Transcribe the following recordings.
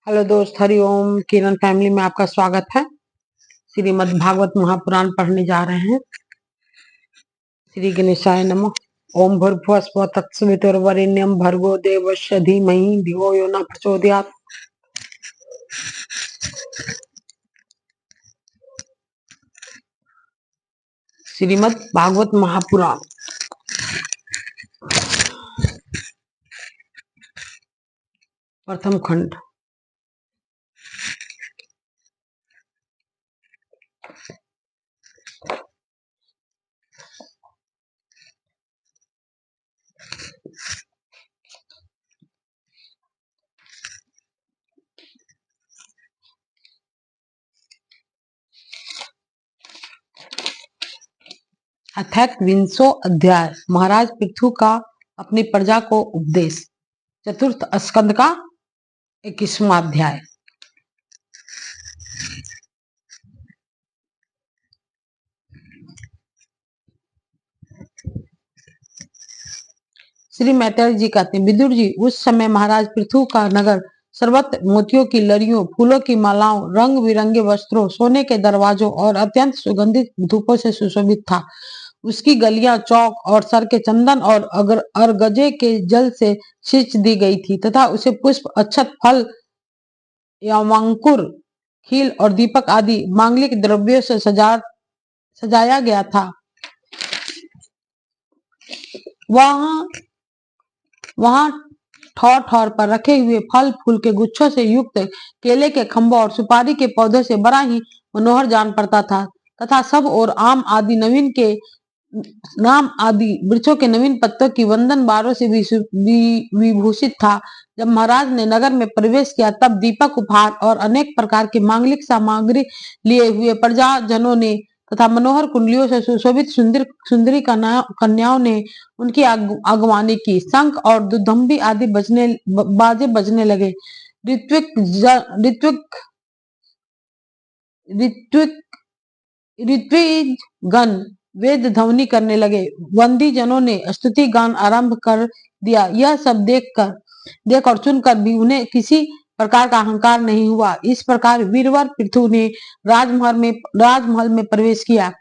Hello दोस्त, हरिओम। किरण family में आपका स्वागत है। श्रीमद् भागवत महापुराण पढ़ने जा रहे हैं। श्री गणेशाय नमः। ओम भूर्भुवः स्वः तत्सवितुर्वरेण्यं भर्गो देवस्य धीमहि धियो यो न प्रचोदयात्। श्रीमद् भागवत महापुराण प्रथम खंड। अथर्वविंशो अध्याय। महाराज पृथु का अपनी प्रजा को उपदेश। चतुर्थ स्कंद का 21वां अध्याय। श्री मैत्रेय जी कहते हैं, विदुर जी, उस समय महाराज पृथु का नगर सर्वत्र मोतियों की लड़ियों, फूलों की मालाओं, रंग बिरंगे वस्त्रों, सोने के दरवाजों और अत्यंत सुगंधित धूपों से सुशोभित था। उसकी गलियां, चौक और सड़कें चंदन और अरगजे के जल से सींच दी गई थी तथा उसे पुष्प, अक्षत, फल, यामांकुर, खील और दीपक आदि मांगलिक द्रव्यों से सजाया गया था। वहां ठौर ठौर पर रखे हुए फल फूल के गुच्छों से युक्त केले के खंभों और सुपारी के पौधों से बड़ा ही मनोहर जान पड़ता था तथा सब और आम आदि वृक्षों के नवीन पत्तों की वंदन बारों से विभूषित था। जब महाराज ने नगर में प्रवेश किया तब दीपक, उपहार और अनेक प्रकार की मांगलिक सामग्री लिए हुए प्रजाजनों ने तथा मनोहर कुंडलियों से सुशोभित सुंदरी कन्याओं ने उनकी अगवानी की। शंख और दुदुम्बी आदि बाजे बजने लगे। ऋत्विक गण वेद ध्वनि करने लगे। वंदी जनों ने स्तुति गान आरंभ कर दिया। यह सब देख और सुनकर भी उन्हें किसी प्रकार का अहंकार नहीं हुआ। इस प्रकार वीरवर पृथु ने राजमहल में प्रवेश किया।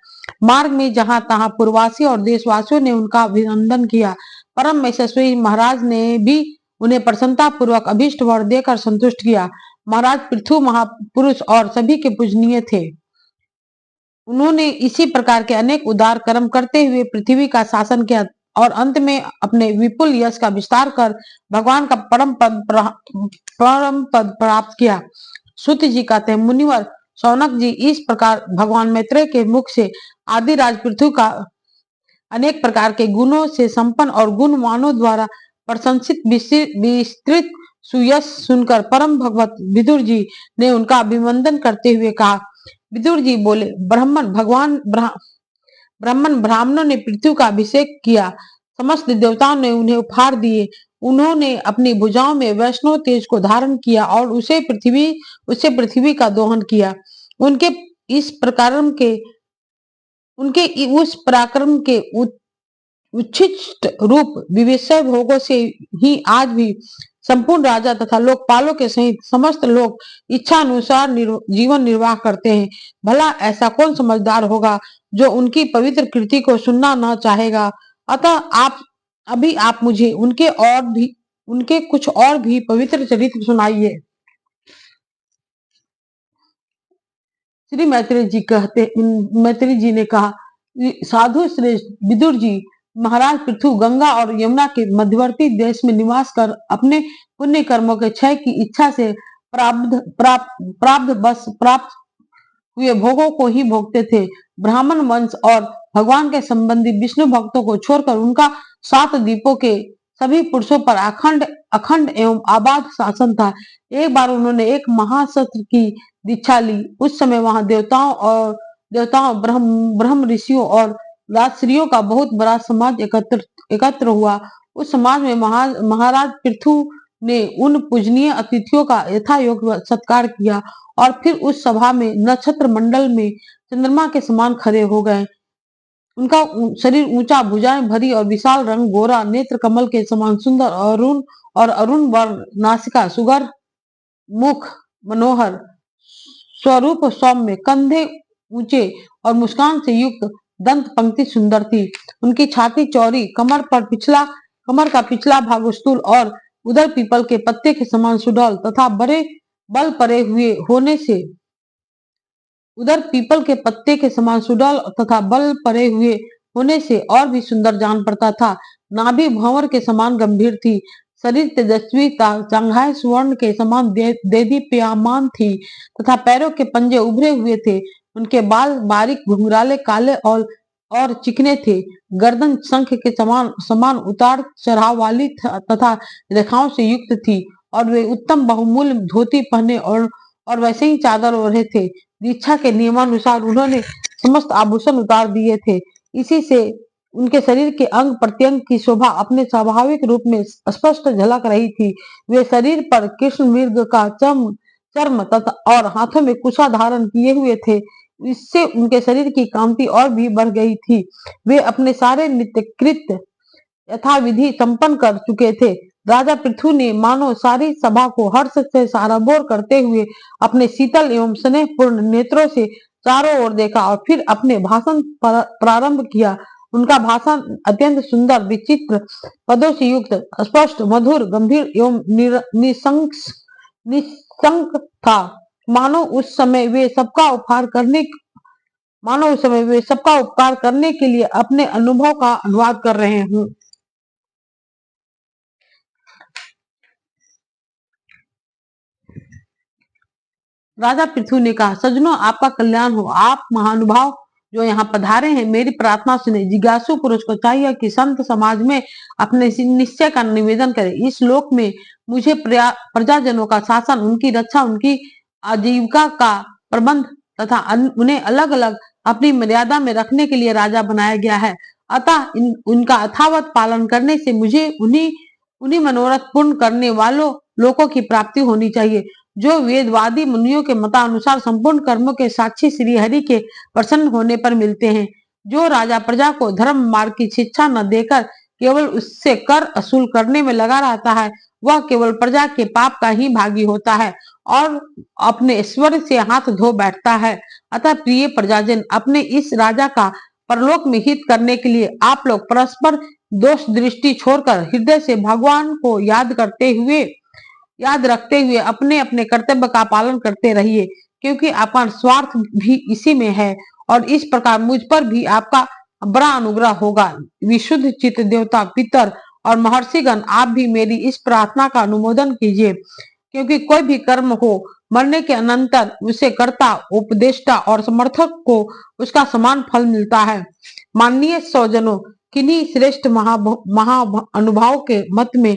मार्ग में जहां तहां पूर्ववासी और देशवासियों ने उनका अभिनंदन किया। परम यशस्वी महाराज ने भी उन्हें प्रसन्नता पूर्वक अभीष्ट वर देकर संतुष्ट किया। महाराज पृथु महापुरुष और सभी के पूजनीय थे। उन्होंने इसी प्रकार के अनेक उदार कर्म करते हुए पृथ्वी का शासन किया और अंत में अपने विपुल यश का विस्तार कर भगवान का परम पद प्राप्त किया। सूत जी कहते हैं, मुनिवर शौनक जी, इस प्रकार भगवान मैत्रेय के मुख से आदि राज पृथु का अनेक प्रकार के गुणों से संपन्न और गुणवानों द्वारा प्रशंसित विस्तृत सुयश सुनकर परम भगवत विदुर जी ने उनका अभिनंदन करते हुए कहा। विदुर जी बोले, ब्राह्मण ब्राह्मणों ने पृथ्वी का अभिषेक किया। समस्त देवताओं ने उन्हें उपहार दिए। उन्होंने अपनी भुजाओं में वैष्णव तेज को धारण किया और उससे पृथ्वी का दोहन किया। उनके उस पराक्रम के उच्छिष्ट रूप विवेशय भोगों से ही आज भी संपूर्ण राजा तथा लोकपालों के सहित समस्त लोग इच्छा अनुसार जीवन निर्वाह करते हैं। भला ऐसा कौन समझदार होगा जो उनकी पवित्र कृति को सुनना न चाहेगा। अतः आप मुझे उनके कुछ और भी पवित्र चरित्र सुनाइए। श्री मैत्रेय जी ने कहा, साधु श्रेष्ठ विदुर जी, महाराज पृथु गंगा और यमुना के मध्यवर्ती देश में निवास कर अपने पुण्य कर्मों के क्षय की इच्छा से प्राप्त हुए भोगों को ही भोगते थे। ब्राह्मण वंश और भगवान के संबंधी विष्णु भक्तों को छोड़कर उनका 7 द्वीपों के सभी पुरुषों पर अखंड एवं आबाद शासन था। एक बार उन्होंने एक महासत्र की दीक्षा ली। उस समय वहां देवताओं, ब्रह्म ऋषियों और राजश्रियों का बहुत बड़ा समाज एकत्र हुआ। उस समाज में महाराज पृथु ने उन पूजनीय अतिथियों का यथायोग्य सत्कार किया और फिर उस सभा में नक्षत्र मंडल में चंद्रमा के समान खड़े हो गए। उनका शरीर ऊंचा, भुजाएं भरी और विशाल, रंग गोरा, नेत्र कमल के समान सुंदर, अरुण वर्ण, नासिका मुख मनोहर, स्वरूप सौम्य, कंधे ऊंचे और मुस्कान से युक्त, दंत पंक्ति सुंदर थी। उनकी छाती चौड़ी, कमर का पिछला भाग स्थूल और उधर पीपल के पत्ते के समान सुडौल तथा बड़े बल परे हुए होने से उधर पीपल के पत्ते के समान सुडौल तथा बल परे हुए होने से और भी सुंदर जान पड़ता था। नाभि भंवर के समान गंभीर थी, शरीर तेजस्वी था, जांघाएं स्वर्ण के समान देदीप्यमान थी तथा पैरों के पंजे उभरे हुए थे। उनके बाल बारीक घुंघराले काले और चिकने थे। गर्दन शंख के समान समान उतार चढ़ाव वाली तथा रेखाओं से युक्त थी और वे उत्तम बहुमूल्य धोती पहने और वैसे ही चादर ओढ़े थे। दीक्षा के नियमानुसार उन्होंने समस्त आभूषण उतार दिए थे। इसी से उनके शरीर के अंग प्रत्यंग की शोभा अपने स्वाभाविक रूप में स्पष्ट झलक रही थी। वे शरीर पर कृष्ण मृग का चर्म तथा और हाथों में कुशा धारण किए हुए थे। इससे उनके शरीर की कांति और भी बढ़ गई थी। वे अपने सारे नित्य कृत्य यथाविधि संपन्न कर चुके थे। राजा पृथु ने मानो सारी सभा को हर्ष से साराबोर करते हुए अपने शीतल एवं स्नेहपूर्ण नेत्रों से चारों ओर देखा और फिर अपने भाषण प्रारंभ किया। उनका भाषण अत्यंत सुंदर, विचित्र पदों से युक्त, स्पष्ट, मधुर, गंभीर एवं निशंक था। मानो उस समय वे सबका उपकार करने के लिए अपने अनुभव का अनुवाद कर रहे हों। राजा पृथु ने कहा, सज्जनों, आपका कल्याण हो। आप महानुभाव जो यहाँ पधारे हैं, मेरी प्रार्थना सुने। जिज्ञासु पुरुष को चाहिए कि संत समाज में अपने निश्चय का निवेदन करे। इस लोक में मुझे प्रजाजनों का शासन, उनकी रक्षा, उनकी आजीविका का प्रबंध तथा उन्हें अलग अलग अपनी मर्यादा में रखने के लिए राजा बनाया गया है। अतः उनका यथावत पालन करने से मुझे उन्हीं मनोरथ पूर्ण करने वालों लोगों की प्राप्ति होनी चाहिए जो वेदवादी मुनियों के मतानुसार संपूर्ण कर्मों के साक्षी श्री हरि के प्रसन्न होने पर मिलते हैं। जो राजा प्रजा को धर्म मार्ग की शिक्षा न देकर केवल उससे कर असूल करने में लगा रहता है, वह केवल प्रजा के पाप का ही भागी होता है और अपने ईश्वर से हाथ धो बैठता है। अतः प्रिय प्रजाजन, अपने इस राजा का परलोक में हित करने के लिए आप लोग परस्पर दोष दृष्टि छोड़कर हृदय से भगवान को याद रखते हुए अपने अपने कर्तव्य का पालन करते रहिए, क्योंकि आपका स्वार्थ भी इसी में है और इस प्रकार मुझ पर भी आपका बड़ा अनुग्रह होगा। विशुद्ध चित्त देवता, पितर और महर्षिगण, आप भी मेरी इस प्रार्थना का अनुमोदन कीजिए, क्योंकि कोई भी कर्म हो, मरने के अनंतर उसे कर्ता, उपदेष्टा और समर्थक को उसका समान फल मिलता है। माननीय सौजनों, किन्हीं श्रेष्ठ महा अनुभव के मत में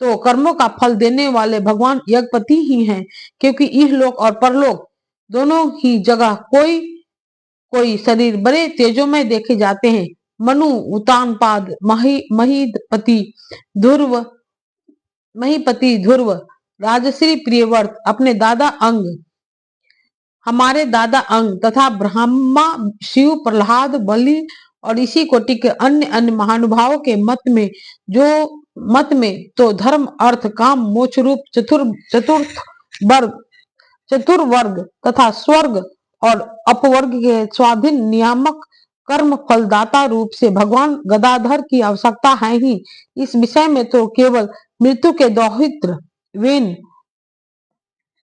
तो कर्मों का फल देने वाले भगवान यज्ञपति ही हैं, क्योंकि इहलोक और परलोक दोनों ही जगह कोई शरीर बड़े तेजोमय देखे जाते हैं। मनु, उतानपाद, महीपति ध्रुव, राजश्री प्रियव्रत, हमारे दादा अंग तथा ब्रह्मा, शिव, प्रहलाद, बलि और इसी कोटि के अन्य महानुभावों के मत में तो धर्म, अर्थ, काम, मोक्ष रूप चतुर्वर्ग तथा स्वर्ग और अपवर्ग के स्वाधीन नियामक कर्म फलदाता रूप से भगवान गदाधर की आवश्यकता है ही। इस विषय में तो केवल मृत्यु के दौहित्र वेन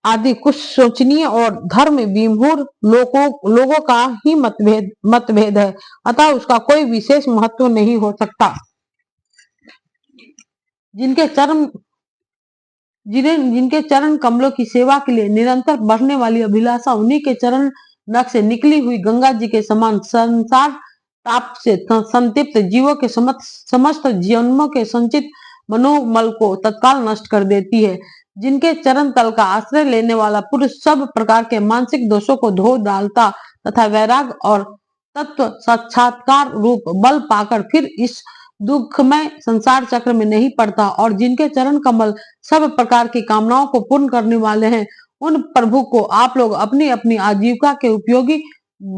आदि कुछ सोचनीय और धर्म विमूढ़ लोगों का ही मतभेद है, अतः उसका कोई विशेष महत्व नहीं हो सकता। जिनके चरण कमलों की सेवा के लिए निरंतर बढ़ने वाली अभिलाषा, उन्हीं के चरण नख से निकली हुई गंगा जी के समान संसार ताप से संतप्त जीवों के समस्त जन्मों के संचित मनोमल को तत्काल नष्ट कर देती है। जिनके चरण तल का आश्रय लेने वाला पुरुष सब प्रकार के मानसिक दोषों को धो डालता तथा वैराग और तत्व साक्षात्कार रूप बल पाकर फिर इस दुखमय संसार चक्र में नहीं पड़ता, और जिनके चरण कमल सब प्रकार की कामनाओं को पूर्ण करने वाले हैं, उन प्रभु को आप लोग अपनी अपनी आजीविका के उपयोगी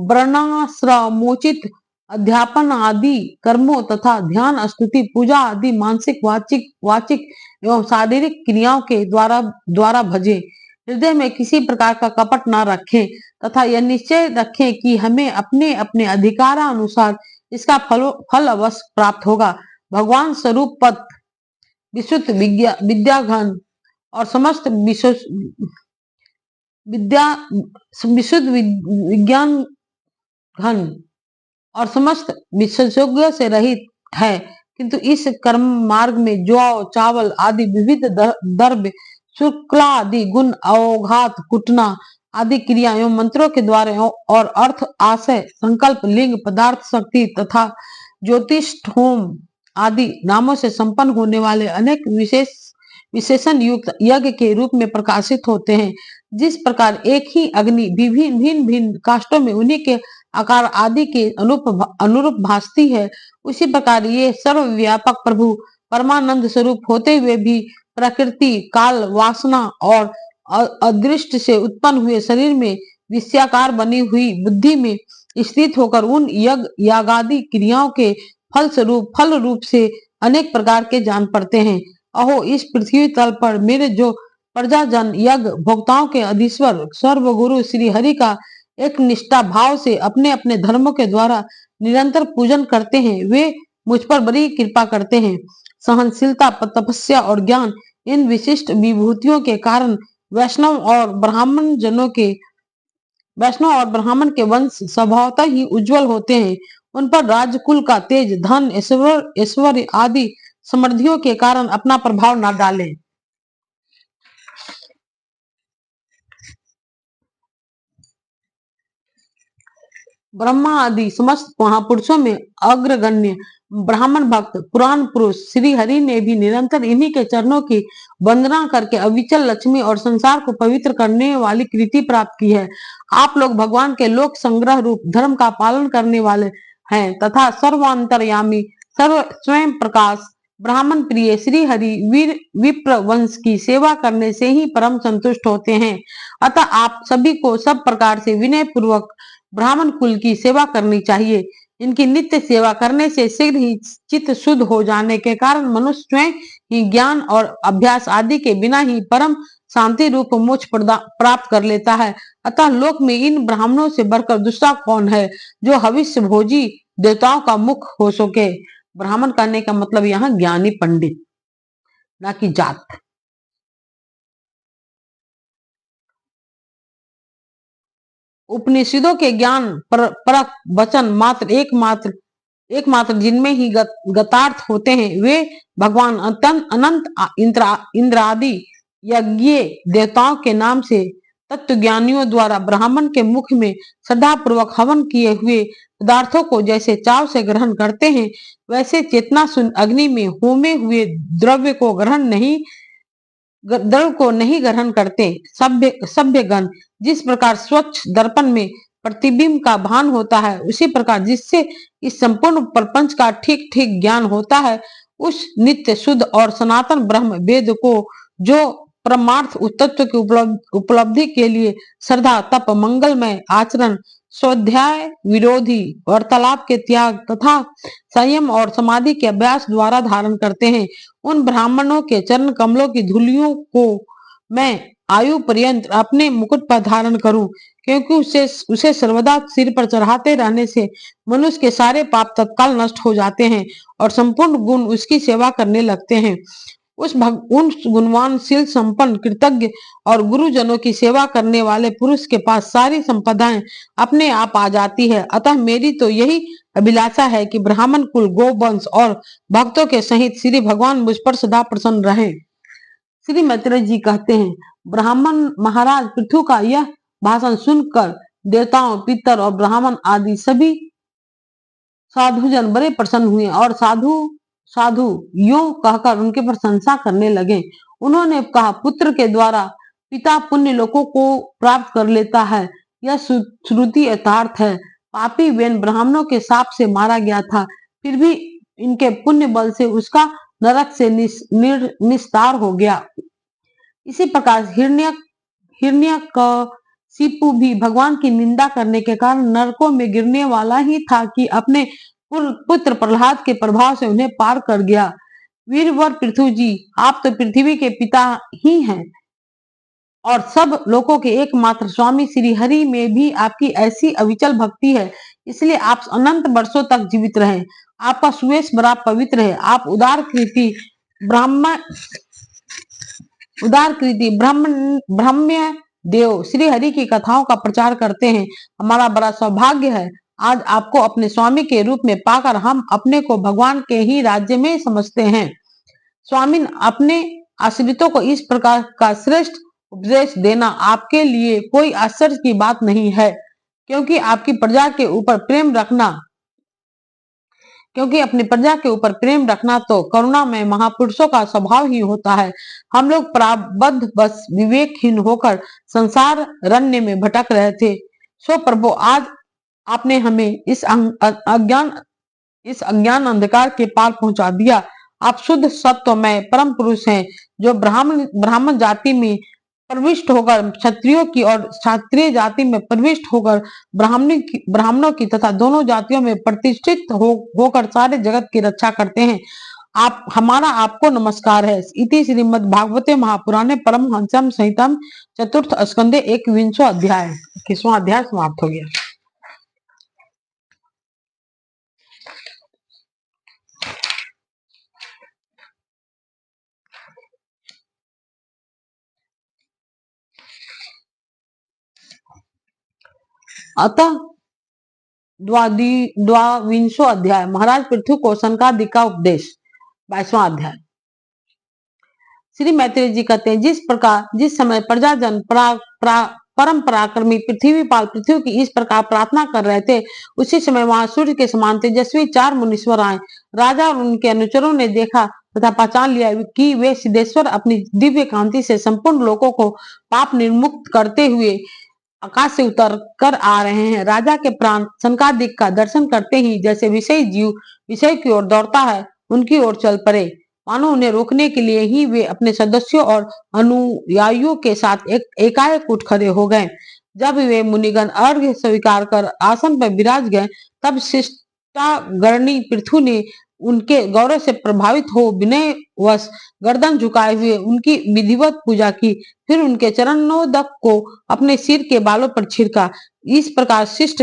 वर्णाश्रमोचित अध्यापन आदि कर्मों तथा ध्यान, स्तुति, पूजा आदि मानसिक, वाचिक एवं शारीरिक क्रियाओं के द्वारा भजे। हृदय में किसी प्रकार का कपट न रखें तथा यह निश्चय रखें कि हमें अपने अपने अधिकारानुसार इसका फल अवश्य प्राप्त होगा। भगवान स्वरूप पथ, विशुद्ध विद्या घन और समस्त विद्या विशुद्ध विज्ञान घन और समस्त विशेषज्ञों से रहित है, किंतु इस कर्म मार्ग में जौ चावल आदि विविध द्रव्य शुक्ला आदि गुण अवघात कुटना आदि क्रिया एवं मंत्रों के द्वारा और अर्थ आशय संकल्प लिंग पदार्थ शक्ति तथा ज्योतिष होम आदि नामों से संपन्न होने वाले अनेक विशेषण युक्त यज्ञ के रूप में प्रकाशित होते हैं। जिस प्रकार एक ही अग्नि भिन्न भिन्न काष्ठों में उन्हीं के आकार आदि के अनुरूप भासती है, उसी प्रकार ये सर्वव्यापक प्रभु परमानंद स्वरूप होते हुए भी प्रकृति काल वासना और अदृष्ट से उत्पन्न हुए शरीर में विषयाकार बनी हुई बुद्धि में स्थित होकर उन यागादि क्रियाओं के फल रूप से अनेक प्रकार के जान पड़ते हैं। अहो, इस पृथ्वी तल पर मेरे जो प्रजाजन यज्ञ भोक्ताओं के अधीश्वर सर्वगुरु श्री हरि का एक निष्ठा भाव से अपने अपने धर्मों के द्वारा निरंतर पूजन करते हैं, वे मुझ पर बड़ी कृपा करते हैं। सहनशीलता तपस्या और ज्ञान इन विशिष्ट विभूतियों के कारण वैष्णव और ब्राह्मण के वंश स्वभावतः ही उज्जवल होते हैं। उन पर राजकुल का तेज धन ऐश्वर्य आदि समृद्धियों के कारण अपना प्रभाव न डाले। ब्रह्मा आदि समस्त महापुरुषों में अग्रगण्य ब्राह्मण भक्त पुराण पुरुष श्री हरि ने भी निरंतर इन्हीं के चरणों की वंदना करके अविचल लक्ष्मी और संसार को पवित्र करने वाली कृति प्राप्त की है। आप लोग भगवान के लोक संग्रह रूप धर्म का पालन करने वाले हैं तथा सर्वांतरयामी सर्व स्वयं प्रकाश ब्राह्मण प्रिय श्री हरि विप्र वंश की सेवा करने से ही परम संतुष्ट होते हैं। अतः आप सभी को सब प्रकार से विनय पूर्वक ब्राह्मण कुल की सेवा करनी चाहिए। इनकी नित्य सेवा करने से शीघ्र ही चित्त शुद्ध हो जाने के कारण मनुष्य स्वयं ही ज्ञान और अभ्यास आदि के बिना ही परम शांति रूप मोक्ष प्राप्त कर लेता है। अतः लोक में इन ब्राह्मणों से बढ़कर दूसरा कौन है जो भविष्य भोजी देवताओं का मुख हो सके। ब्राह्मण करने का मतलब यहाँ ज्ञानी पंडित, ना कि जात। उपनिषदों के ज्ञान परक वचन एकमात्र जिनमें ही गतार्थ होते हैं, वे भगवान अनंत इंद्र आदि यज्ञ देवताओं के नाम से तत्वज्ञानियों द्वारा ब्राह्मण के मुख में श्रद्धा पूर्वक हवन किए हुए पदार्थों को जैसे चाव से ग्रहण करते हैं, वैसे चेतना सुन अग्नि में होमे हुए द्रव्य को नहीं ग्रहण करते। सभ्य गण जिस प्रकार स्वच्छ दर्पण में प्रतिबिंब का भान होता है, उसी प्रकार जिससे इस संपूर्ण प्रपंच का ठीक ठीक ज्ञान होता है, उस नित्य शुद्ध और सनातन ब्रह्म वेद को जो परमार्थ तत्व की उपलब्धि के लिए श्रद्धा तप मंगलमय आचरण स्वाध्याय विरोधी वार्तालाप के त्याग तथा संयम और समाधि के अभ्यास द्वारा धारण करते हैं, उन ब्राह्मणों के चरण कमलों की धूलियों को मैं आयु पर्यंत अपने मुकुट पर धारण करूं, क्योंकि उसे सर्वदा सिर पर चढ़ाते रहने से मनुष्य के सारे पाप तत्काल नष्ट हो जाते हैं और संपूर्ण गुण उसकी सेवा करने लगते हैं। उन गुणवान शील संपन्न कृतज्ञ और गुरुजनों की सेवा करने वाले पुरुष के पास सारी संपदाएं अपने आप आ जाती है। अतः मेरी तो यही अभिलाषा है कि ब्राह्मण कुल गोवंश और भक्तों के सहित श्री भगवान मुझ पर सदा प्रसन्न रहे। श्री मैत्रेय जी कहते हैं, ब्राह्मण महाराज पृथु का यह भाषण सुनकर देवताओं पितर और ब्राह्मण आदि सभी साधुजन बड़े प्रसन्न हुए और साधु यो कहकर उनके प्रशंसा करने लगे। उन्होंने कहा, पुत्र के द्वारा पिता पुण्य लोकों को प्राप्त कर लेता है, यह श्रुति यथार्थ है। पापी वेन ब्राह्मणों के शाप से मारा गया था, फिर भी इनके पुण्य बल से उसका नरक से निस्तार हो गया। इसी प्रकार हिरण्यकशिपु भी भगवान की निंदा करने के कारण नरकों में गिरने वाला ही था कि अपने पुत्र प्रहलाद के प्रभाव से उन्हें पार कर गया। वीरवर पृथु जी, आप तो पृथ्वी के पिता ही हैं और सब लोगों के एकमात्र स्वामी श्री हरि में भी आपकी ऐसी अविचल भक्ति है, इसलिए आप अनंत वर्षों तक जीवित रहें। आपका सुवेश बड़ा पवित्र है। आप ब्रह्म्य देव श्री हरि की कथाओं का प्रचार करते हैं। हमारा बड़ा सौभाग्य है आज आपको अपने स्वामी के रूप में पाकर हम अपने को भगवान के ही राज्य में समझते हैं। स्वामी अपने आश्रितों को इस प्रकार का श्रेष्ठ उपदेश देना आपके लिए कोई आश्चर्य की बात नहीं है, क्योंकि अपनी प्रजा के ऊपर प्रेम रखना तो करुणा में महापुरुषों का स्वभाव ही होता है। हम लोग प्रारब्ध बस विवेकहीन होकर संसार रण्य में भटक रहे थे। सो प्रभु आज आपने हमें इस अज्ञान अंधकार के पार पहुंचा दिया। आप शुद्ध सत्वमय परम पुरुष हैं, जो ब्राह्मण जाति में प्रविष्ट होकर क्षत्रियों की और क्षत्रिय जाति में प्रविष्ट होकर ब्राह्मणों की तथा दोनों जातियों में प्रतिष्ठित होकर सारे जगत की रक्षा करते हैं। आपको नमस्कार है। इति श्रीमद् भागवते महापुराणे परमहंसम संहितम चतुर्थ स्कंदे 21वां अध्याय 21वां अध्याय समाप्त हो गया। अतः द्वाविंशो अध्याय महाराज पृथु को सनकादिक का उपदेश। 22वां अध्याय। श्री मैत्रेय जी कहते हैं, जिस समय प्रजाजन परम पराक्रमी पृथ्वीपाल पृथ्वी की इस प्रकार प्रार्थना कर रहे थे, उसी समय वहां सूर्य के समान तेजस्वी 4 मुनीश्वर आए। राजा और उनके अनुचरों ने देखा तथा पहचान लिया कि वे सिद्धेश्वर अपनी दिव्य कांति से संपूर्ण लोगों को पाप निर्मुक्त करते हुए आकाश से उतर कर आ रहे हैं। राजा के प्राण सनकादिक का दर्शन करते ही जैसे विषय जीव विषय की ओर दौड़ता है, उनकी ओर चल पड़े। मानो उन्हें रोकने के लिए ही वे अपने सदस्यों और अनुयायियों के साथ एकाएक उठ खड़े हो गए। जब वे मुनिगण अर्घ्य स्वीकार कर आसन पर विराज गए, तब शिष्टागरणी पृथु ने उनके गौरव से प्रभावित हो विनयवश गर्दन झुकाए हुए उनकी विधिवत पूजा की। फिर उनके चरणोदक को अपने सिर के बालों पर छिड़का। इस प्रकार शिष्ट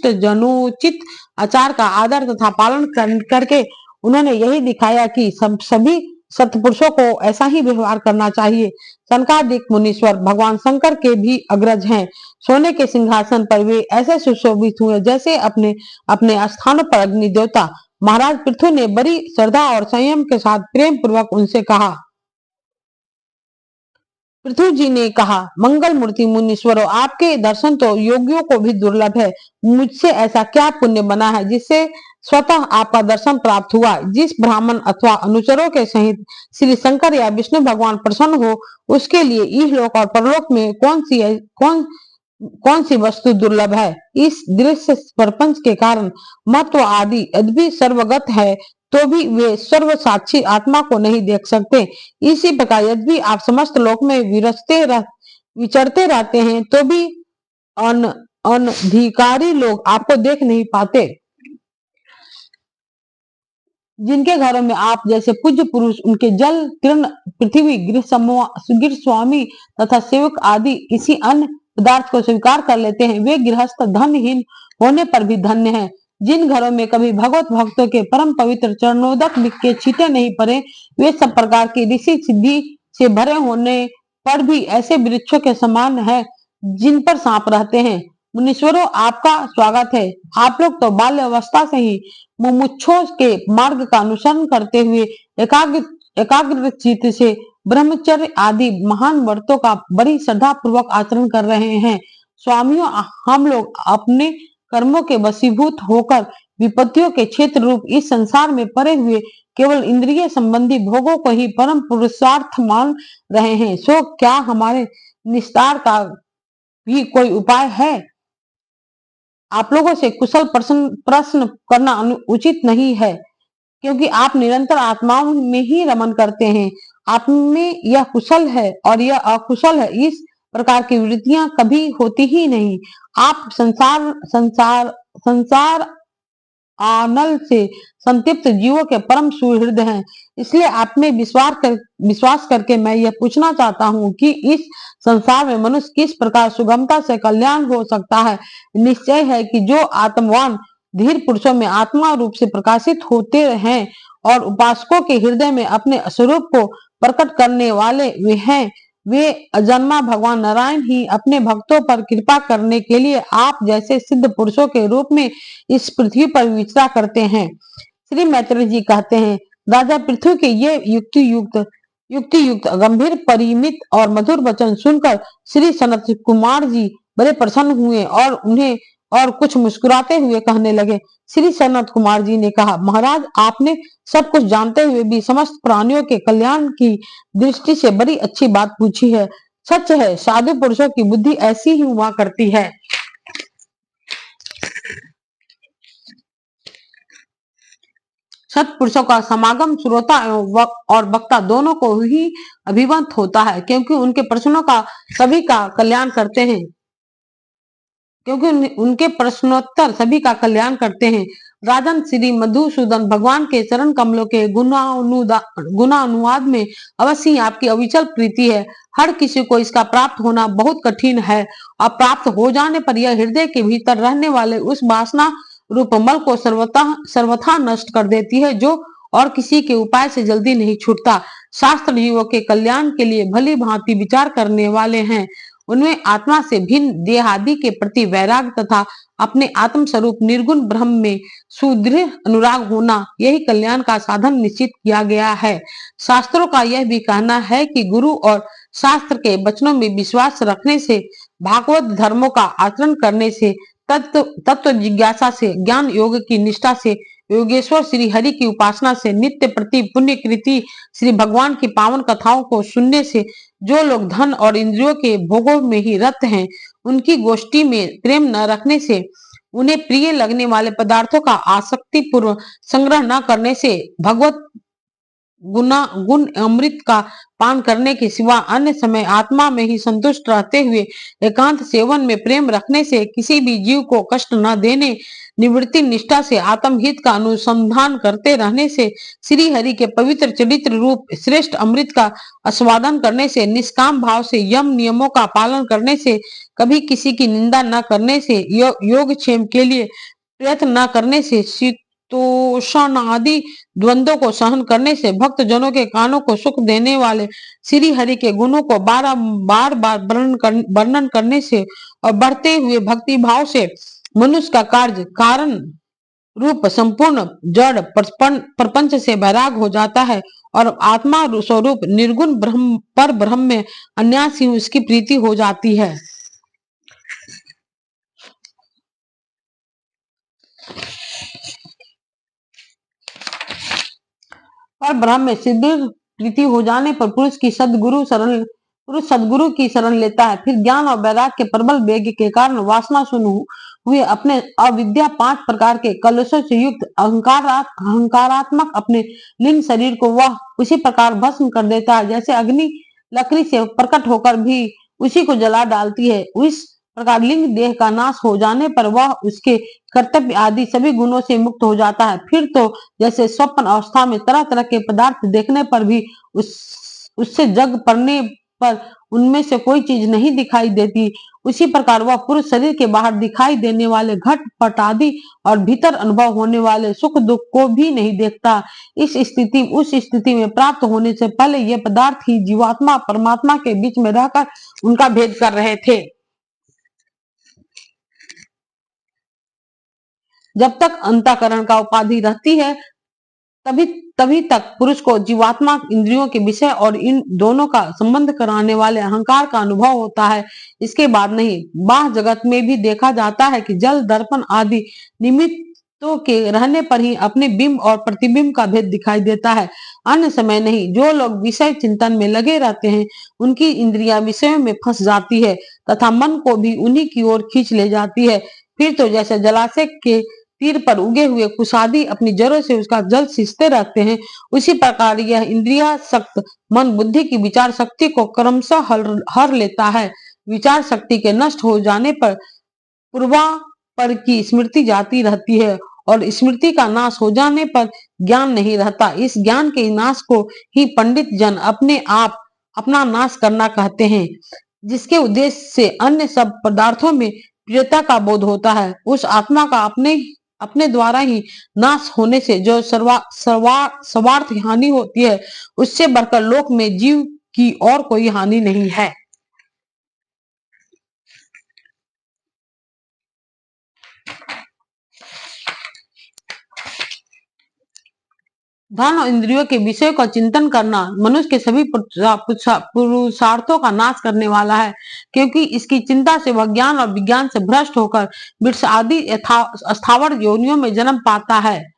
जनोचित आचार का आदर तथा पालन करके उन्होंने यही दिखाया कि सभी सत्पुरुषों को ऐसा ही व्यवहार करना चाहिए। सनकादिक मुनीश्वर भगवान शंकर के भी अग्रज हैं। सोने के सिंहासन पर वे ऐसे सुशोभित हुए जैसे अपने अपने स्थानों पर अग्नि देवता। महाराज पृथु ने बड़ी श्रद्धा और संयम के साथ प्रेम पूर्वक उनसे कहा। पृथु जी ने कहा, मंगल मूर्ति मुनीश्वरों, आपके दर्शन तो योगियों को भी दुर्लभ है। मुझसे ऐसा क्या पुण्य बना है जिससे स्वतः आपका दर्शन प्राप्त हुआ। जिस ब्राह्मण अथवा अनुचरों के सहित श्री शंकर या विष्णु भगवान प्रसन्न हो, उसके लिए इहलोक और परलोक में कौन सी वस्तु दुर्लभ है। इस दृश्य प्रपंच के कारण महत्व आदि यद्यपि सर्वगत है, तो भी वे सर्व साक्षी आत्मा को नहीं देख सकते। इसी प्रकार यद्यपि आप समस्त लोक में विचरते रहते हैं, तो भी अनधिकारी लोग आपको देख नहीं पाते। जिनके घरों में आप जैसे पूज्य पुरुष, उनके जल तीर्ण पृथ्वी गृह स्वामी तथा सेवक आदि किसी अन्य पदार्थ को स्वीकार कर लेते हैं, वे गृहस्थ धनहीन होने पर भी धन्य हैं। जिन घरों में कभी भगवत भक्तों के परम पवित्र चरणोदक के छींटे नहीं पड़े, वे सब प्रकार की ऋषि सिद्धि से भरे होने पर भी ऐसे वृक्षों के समान है जिन पर सांप रहते हैं। मुनीश्वरों, आपका स्वागत है। आप लोग तो अवस्था से ही मुमुक्षों के मार्ग का अनुसरण करते हुए एकाग्र चित्त से ब्रह्मचर्य आदि महान व्रतों का बड़ी श्रद्धा पूर्वक आचरण कर रहे हैं। स्वामियों, हम लोग अपने कर्मों के वशीभूत होकर विपत्तियों के क्षेत्र रूप इस संसार में पड़े हुए केवल इंद्रिय संबंधी भोगों को ही परम पुरुषार्थ मान रहे हैं। सो क्या हमारे निस्तार का भी कोई उपाय है? आप लोगों से कुशल प्रश्न करना उचित नहीं है, क्योंकि आप निरंतर आत्माओं में ही रमन करते हैं। आप में यह कुशल है और यह अकुशल है, इस प्रकार की वृत्तियां कभी होती ही नहीं। आप संसार आनल से संतृप्त जीवों के परम सुहृद हैं। इसलिए आप में विश्वास करके मैं यह पूछना चाहता हूँ कि इस संसार में मनुष्य किस प्रकार सुगमता से कल्याण हो सकता है। निश्चय है कि जो आत्मवान धीर पुरुषों में आत्मा रूप से प्रकाशित होते हैं और उपासकों के हृदय में अपने स्वरूप को प्रकट करने वाले वे हैं, वे अजन्मा भगवान नारायण ही अपने भक्तों पर कृपा करने के लिए आप जैसे सिद्ध पुरुषों के रूप में इस पृथ्वी पर विचरा करते हैं। श्री मैत्रेय जी कहते हैं, राजा पृथ्वी के ये युक्ति युक्त गंभीर परिमित और मधुर वचन सुनकर श्री सनत कुमार जी बड़े प्रसन्न हुए और उन्हें और कुछ मुस्कुराते हुए कहने लगे। श्री सनत कुमार जी ने कहा, महाराज आपने सब कुछ जानते हुए भी समस्त प्राणियों के कल्याण की दृष्टि से बड़ी अच्छी बात पूछी है। सच है, साधु पुरुषों की बुद्धि ऐसी ही हुआ करती है। सत्पुरुषों का समागम श्रोता और वक्ता दोनों को ही अभिवंत होता है, क्योंकि उनके प्रश्नों का सभी का कल्याण करते हैं, क्योंकि उनके प्रश्नोत्तर सभी का कल्याण करते हैं। राजन श्री मधुसूदन भगवान के चरण कमलों के गुणानुवाद में अवश्य ही आपकी अविचल प्रीति है। हर किसी को इसका प्राप्त होना बहुत कठिन है और प्राप्त हो जाने पर यह हृदय के भीतर रहने वाले उस वासना रूप मल को सर्वथा नष्ट कर देती है, जो और किसी के उपाय से जल्दी नहीं छूटता। शास्त्र जीवों के कल्याण के लिए भली भांति विचार करने वाले हैं। उनमें आत्मा से भिन्न देहादि के प्रति वैराग तथा अपने आत्म स्वरूप निर्गुण ब्रह्म में सुदृढ़ अनुराग होना, यही कल्याण का साधन निश्चित किया गया है। शास्त्रों का यह भी कहना है कि गुरु और शास्त्र के वचनों में विश्वास रखने से, भागवत धर्मों का आचरण करने से, तत्व जिज्ञासा से, ज्ञान योग की निष्ठा से, योगेश्वर श्री हरि की उपासना से, नित्य प्रति पुण्य कृति श्री भगवान की पावन कथाओं को सुनने से, जो लोग धन और इंद्रियों के भोगों में ही रत हैं, उनकी गोष्ठी में प्रेम न रखने से, उन्हें प्रिय लगने वाले पदार्थों का आसक्ति पूर्व संग्रह न करने से, भगवत गुण अमृत का पान करने के सिवा अन्य समय आत्मा में ही संतुष्ट रहते हुए एकांत सेवन में प्रेम रखने से, किसी भी जीव को कष्ट न देने, निवृत्ति निष्ठा से आत्महित का अनुसंधान करते रहने से, श्री हरि के पवित्र चरित्र रूप श्रेष्ठ अमृत का आस्वादन करने से, निष्काम भाव से यम नियमों का पालन करने से, कभी किसी की निंदा न करने से, योगक्षेम के लिए प्रयत्न न करने से, शीतोषण आदि द्वंद्वों को सहन करने से, भक्त जनों के कानों को सुख देने वाले श्री हरि के गुणों को बार बार वर्णन करने से और बढ़ते हुए भक्ति भाव से मनुष्य का कार्य कारण रूप संपूर्ण जड़ प्रपंच से वैराग हो जाता है और आत्मा स्वरूप निर्गुण ब्रह्म में अन्यास ही उसकी प्रीति हो जाती है। पर ब्रह्म में सिद्ध प्रीति हो जाने पर पुरुष सदगुरु की शरण लेता है। फिर ज्ञान और वैराग के प्रबल वेग के कारण वासना शून्य हुए अपने अविद्या 5 प्रकार के कलशों से युक्त अहंकारात्मक अपने लिंग शरीर को वह उसी प्रकार भस्म कर देता है, जैसे अग्नि लकड़ी से प्रकट होकर भी उसी को जला डालती है। उस प्रकार लिंग देह का नाश हो जाने पर वह उसके कर्तव्य आदि सभी गुणों से मुक्त हो जाता है। फिर तो जैसे स्वप्न अवस्था में तरह तरह के पदार्थ देखने पर भी उससे जग पड़ने पर उनमें से कोई चीज नहीं दिखाई देती, उसी प्रकार वह पुरुष शरीर के बाहर दिखाई देने वाले घट पट आदि और भीतर अनुभव होने वाले सुख दुख को भी नहीं देखता। उस स्थिति में प्राप्त होने से पहले ये पदार्थ ही जीवात्मा परमात्मा के बीच में रहकर उनका भेद कर रहे थे। जब तक अंतःकरण का उपाधि रहती है तभी तक पुरुष को जीवात्मा इंद्रियों के विषय और इन दोनों का संबंध कराने वाले अहंकार का अनुभव होता है, इसके बाद नहीं। बाह्य जगत में भी देखा जाता है कि जल दर्पण आदि निमित्तों के रहने पर ही अपने बिंब और प्रतिबिंब का भेद दिखाई देता है, अन्य समय नहीं। जो लोग विषय चिंतन में लगे रहते हैं उनकी इंद्रियां विषयों में फंस जाती है तथा मन को भी उन्हीं की ओर खींच ले जाती है। फिर तो जैसे जलाशय के तीर पर उगे हुए कुशादी अपनी जड़ों से उसका जल सींचते रहते हैं, उसी प्रकार यह इंद्रिया शक्त मन बुद्धि की विचार शक्ति को क्रमशः हर लेता है। विचार शक्ति के नष्ट हो जाने पर पूर्वापर की स्मृति जाती रहती है और स्मृति का नाश हो जाने पर ज्ञान नहीं रहता। इस ज्ञान के नाश को ही पंडित जन अपने आप अपना नाश करना कहते हैं। जिसके उद्देश्य से अन्य सब पदार्थों में प्रियता का बोध होता है, उस आत्मा का अपने द्वारा ही नाश होने से जो सर्वार्थ हानि होती है, उससे बढ़कर लोक में जीव की और कोई हानि नहीं है। धन और इंद्रियों के विषय का चिंतन करना मनुष्य के सभी पुरुषार्थों का नाश करने वाला है, क्योंकि इसकी चिंता से वह ज्ञान और विज्ञान से भ्रष्ट होकर वृक्ष आदि स्थावर योनियों में जन्म पाता है।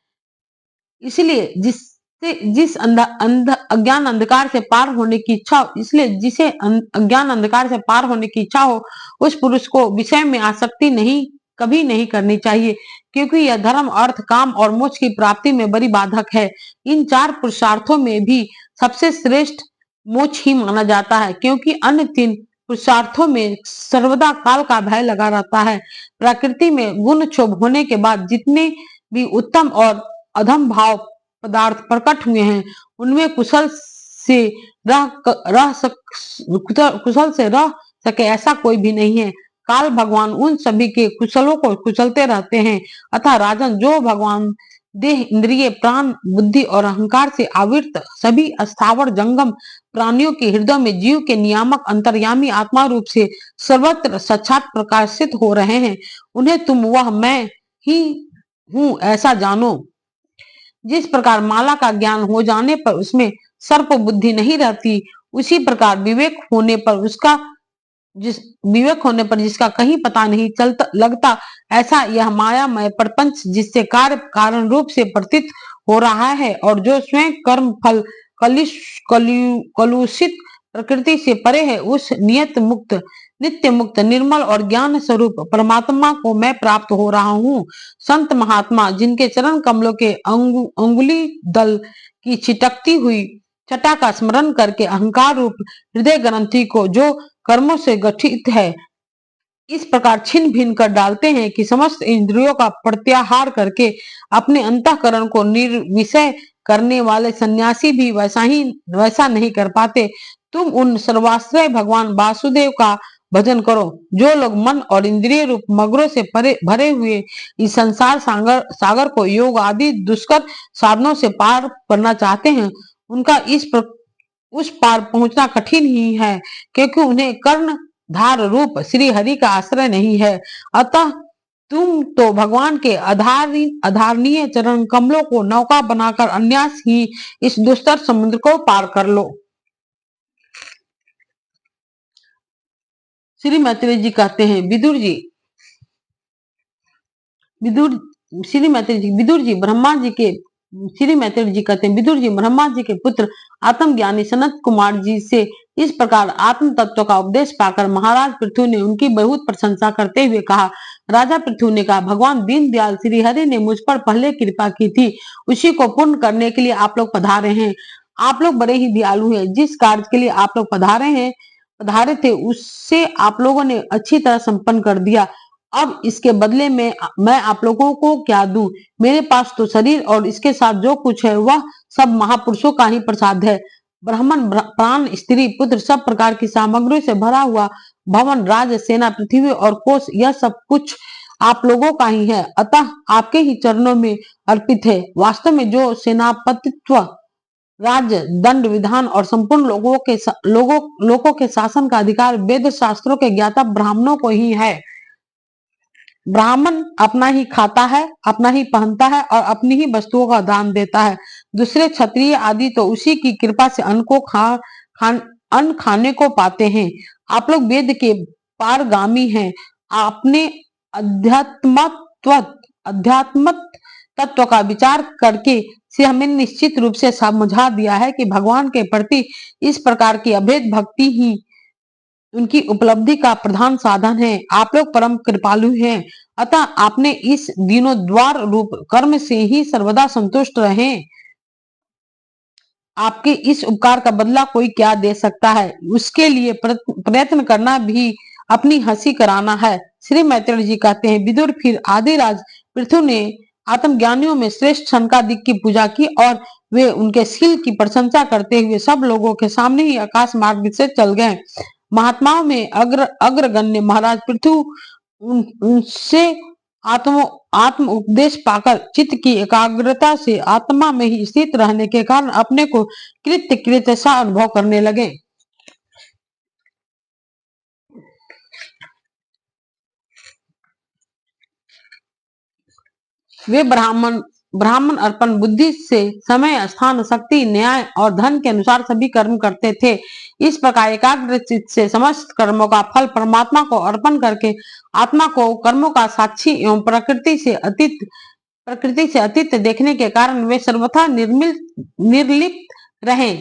इसलिए जिस अज्ञान अंधकार से पार होने की इच्छा इसलिए जिसे अज्ञान अंधकार से पार होने की इच्छा हो, उस पुरुष को विषय में आसक्ति कभी नहीं करनी चाहिए, क्योंकि यह धर्म, अर्थ, काम और मोक्ष की प्राप्ति में बड़ी बाधक है। इन चार पुरुषार्थों में भी सबसे श्रेष्ठ मोक्ष ही माना जाता है, क्योंकि अन्य तीन पुरुषार्थों में सर्वदा काल का भय लगा रहता है। प्रकृति में गुण क्षोभ होने के बाद जितने भी उत्तम और अधम भाव पदार्थ प्रकट हुए हैं, उनमें कुशल से रह सके ऐसा कोई भी नहीं है। काल भगवान उन सभी के कुशलों को कुचलते रहते हैं। अतः राजन, जो भगवान देह, इंद्रिय, प्राण, बुद्धि और अहंकार से आवृत सभी अस्थावर जंगम प्राणियों के हृदय में जीव के नियामक अंतर्यामी आत्मा रूप से सर्वत्र साक्षात प्रकाशित हो रहे हैं, उन्हें तुम वह मैं ही हूं ऐसा जानो। जिस प्रकार माला का ज्ञान हो जाने पर उसमें सर्प बुद्धि नहीं रहती, उसी प्रकार विवेक होने पर जिसका कहीं पता नहीं चलता लगता, ऐसा यह मायामय प्रपंच जिससे कार्य कारण रूप से प्रतीत हो रहा है और जो स्वयं कर्म फल कलुषित प्रकृति से परे है, उस नित्य मुक्त निर्मल और ज्ञान स्वरूप परमात्मा को मैं प्राप्त हो रहा हूँ। संत महात्मा जिनके चरण कमलों के अंगुली दल की छिटकती हुई छटा का स्मरण करके अहंकार रूप हृदय ग्रंथि को जो कर्मों से गठित है इस प्रकार छिन्न भिन्न कर डालते हैं कि समस्त इंद्रियों का प्रत्याहार करके अपने अंतःकरण को निर्विषय करने वाले सन्यासी भी वैसा नहीं कर पाते। तुम उन सर्वाश्रय भगवान वासुदेव का भजन करो। जो लोग मन और इंद्रिय रूप मगरों से भरे हुए इस संसार सागर को योग आदि दुष्कर साधनों से पार करना चाहते हैं, उनका उस पार पहुंचना कठिन ही है, क्योंकि उन्हें कर्णधार रूप श्री हरि का आश्रय नहीं है। अतः तुम तो भगवान के आधारणीय चरण कमलों को नौका बनाकर अन्यास ही इस दुस्तर समुद्र को पार कर लो। श्री मैत्रेय जी कहते हैं, विदुर जी ब्रह्मा जी के श्री मैत्रेय जी कहते हैं, विदुर जी ब्रह्मा जी के पुत्र आत्मज्ञानी सनत कुमार जी से इस प्रकार आत्म तत्व का उपदेश पाकर महाराज पृथु ने उनकी बहुत प्रशंसा करते हुए कहा। राजा पृथु ने कहा, भगवान दीनदयाल श्री हरि ने मुझ पर पहले कृपा की थी, उसी को पूर्ण करने के लिए आप लोग पधारे हैं। आप लोग बड़े ही दयालु हैं। जिस कार्य के लिए आप लोग पधारे थे उससे आप लोगों ने अच्छी तरह संपन्न कर दिया। अब इसके बदले में मैं आप लोगों को क्या दूं? मेरे पास तो शरीर और इसके साथ जो कुछ है वह सब महापुरुषों का ही प्रसाद है। ब्राह्मण, प्राण, स्त्री, पुत्र, सब प्रकार की सामग्री से भरा हुआ भवन, राज, सेना, पृथ्वी और कोष, यह सब कुछ आप लोगों का ही है, अतः आपके ही चरणों में अर्पित है। वास्तव में जो सेनापतित्व, राज्य, दंड, विधान और संपूर्ण लोगों के शासन का अधिकार वेद शास्त्रों के ज्ञाता ब्राह्मणों को ही है। ब्राह्मण अपना ही खाता है, अपना ही पहनता है और अपनी ही वस्तुओं का दान देता है। दूसरे क्षत्रिय आदि तो उसी की कृपा से अन्न खाने को पाते हैं। आप लोग वेद के पारगामी हैं। आपने अध्यात्म तत्व का विचार करके से हमें निश्चित रूप से समझा दिया है कि भगवान के प्रति इस प्रकार की अभेद भक्ति ही उनकी उपलब्धि का प्रधान साधन है। आप लोग परम कृपालु हैं, अतः आपने इस दीनों द्वार रूप कर्म से ही सर्वदा संतुष्ट रहे। आपके इस उपकार का बदला कोई क्या दे सकता है? उसके लिए प्रयत्न करना भी अपनी हंसी कराना है। श्री मैत्रेय जी कहते हैं, विदुर, फिर आदिराज पृथु ने आत्मज्ञानियों में श्रेष्ठ शनकादिक की पूजा की और वे उनके शील की प्रशंसा करते हुए सब लोगों के सामने ही आकाश मार्ग से चल गए। महात्माओं में अग्रगण्य महाराज पृथु उनसे आत्म आत्म उपदेश पाकर चित्त की एकाग्रता से आत्मा में ही स्थित रहने के कारण अपने को कृत्य सा अनुभव करने लगे। वे ब्राह्मण अर्पण बुद्धि से समय स्थान शक्ति न्याय और धन के अनुसार सभी कर्म करते थे। इस प्रकार एकाग्र चित्त से समस्त कर्मों का फल परमात्मा को अर्पण करके आत्मा को कर्मों का साक्षी एवं प्रकृति से अतीत देखने के कारण वे सर्वथा निर्लिप्त रहे।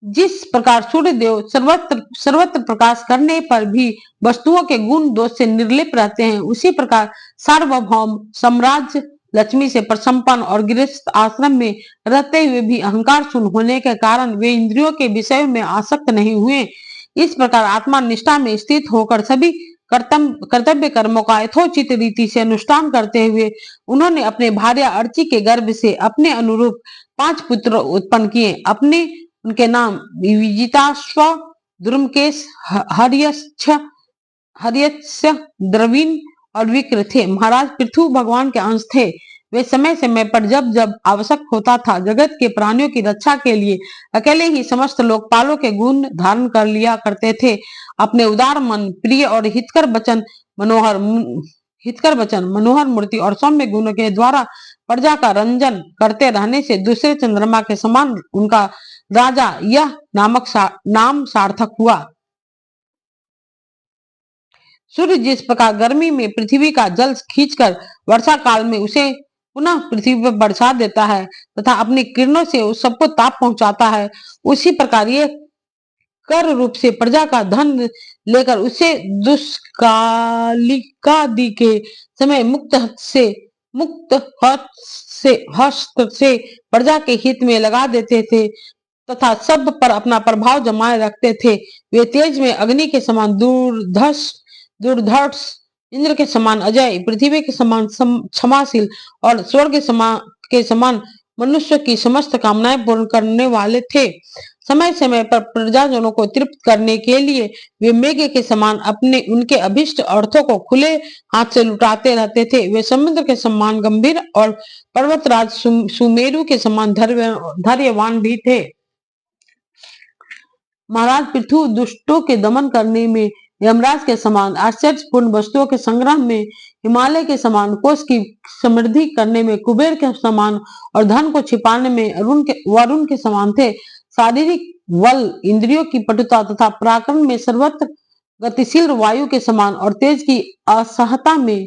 जिस प्रकार सूर्य देव सर्वत्र प्रकाश करने पर भी वस्तुओं के गुण दोष से निर्लिप्त रहते हैं, उसी प्रकार सार्वभौम साम्राज्य लक्ष्मी से प्रसंपन्न और गृहस्थ आश्रम में रहते हुए भी अहंकार शून्य होने के कारण वे इंद्रियों के विषय में आसक्त नहीं हुए। इस प्रकार आत्मा निष्ठा में स्थित होकर सभी कर्तव्य कर्मों का यथोचित रीति से अनुष्ठान करते हुए उन्होंने अपने भार्या अर्ची के गर्भ से अपने अनुरूप 5 पुत्र उत्पन्न किए। अपने उनके नाम विजिताश्व, द्रुमकेश, हर्यस्य, द्रविण और विक्र थे। महाराज पृथु भगवान के अंश थे। वे समय समय पर जब जब आवश्यक होता था जगत के प्राणियों की रक्षा के लिए अकेले ही समस्त लोकपालों के गुण धारण कर लिया करते थे। अपने उदार मन, प्रिय और हितकर वचन, मनोहर मूर्ति और सौम्य गुणों के द्वारा प्रजा का रंजन करते रहने से दूसरे चंद्रमा के समान उनका राजा यह नाम सार्थक हुआ। सूर्य जिस प्रकार गर्मी में पृथ्वी का जल खींचकर वर्षा काल में उसे पुनः पृथ्वी पर बरसा देता है तथा अपनी किरणों से उस सबको ताप पहुंचाता है, उसी प्रकार ये कर रूप से प्रजा का धन लेकर उसे दुष्कालिकादि के समय हस्त से प्रजा के हित में लगा देते थे तथा सब पर अपना प्रभाव जमाए रखते थे। वे तेज में अग्नि के समान दुर्धर्ष, इंद्र के समान अजय, पृथ्वी के समान क्षमाशील और स्वर्ग के समान मनुष्य की समस्त कामनाएं पूर्ण करने वाले थे। समय समय पर प्रजाजनों को तृप्त करने के लिए वे मेघ के समान उनके अभिष्ट अर्थों को खुले हाथ से लुटाते रहते थे। वे समुद्र के समान गंभीर और पर्वतराज सुमेरु के समान धैर्यवान भी थे। महाराज पृथु दुष्टों के दमन करने में यमराज के समान, आश्चर्यपूर्ण वस्तुओं के संग्रह में हिमालय के समान, कोष की समृद्धि करने में कुबेर के समान और धन को छिपाने में वरुण के समान थे। शारीरिक बल, इंद्रियों की पटुता तथा पराक्रम में सर्वत्र गतिशील वायु के समान और तेज की असहता में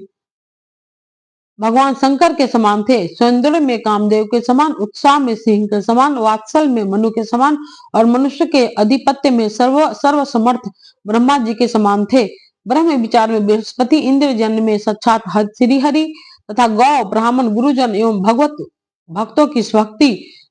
भगवान शंकर के समान थे। सौंदर्य में कामदेव के समान, उत्साह में सिंह के समान, वात्सल में मनु के समान और मनुष्य के अधिपत्य में सर्व समर्थ ब्रह्मा जी के समान थे। ब्रह्म विचार में बृहस्पति, इंद्र जन्म में साक्षात श्री हरि तथा गौ ब्राह्मण गुरुजन एवं भक्तों की भक्ति,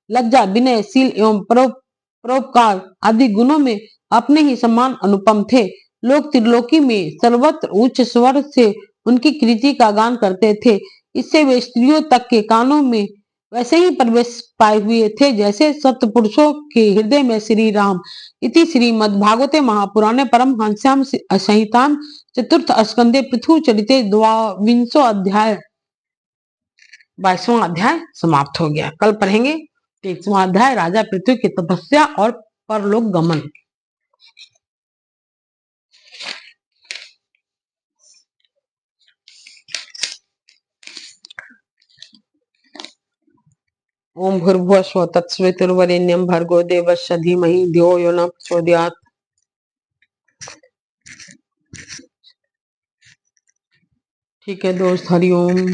लज्जा, विनय, शील एवं परोपकार आदि गुणों में अपने ही समान अनुपम थे। लोग त्रिलोकी में सर्वत्र उच्च स्वर से उनकी कृति का गान करते थे। इससे वे स्त्रियों तक के कानों में वैसे ही प्रवेश पाए हुए थे जैसे सत्पुरुषों के हृदय में श्री राम। इति श्रीमद्भागवते महापुराणे परमहंस्याम संहितां चतुर्थ स्कंदे पृथु चरिते 22वां अध्याय समाप्त हो गया। कल पढ़ेंगे 23वां अध्याय राजा पृथु की तपस्या और परलोक गमन। ओम भूर्भुवः स्वः तत्सवितुर्वरेण्यं भर्गो देवस्य धीमहि धियो यो न प्रचोदयात्। ठीक है दोस्त, हरिओम।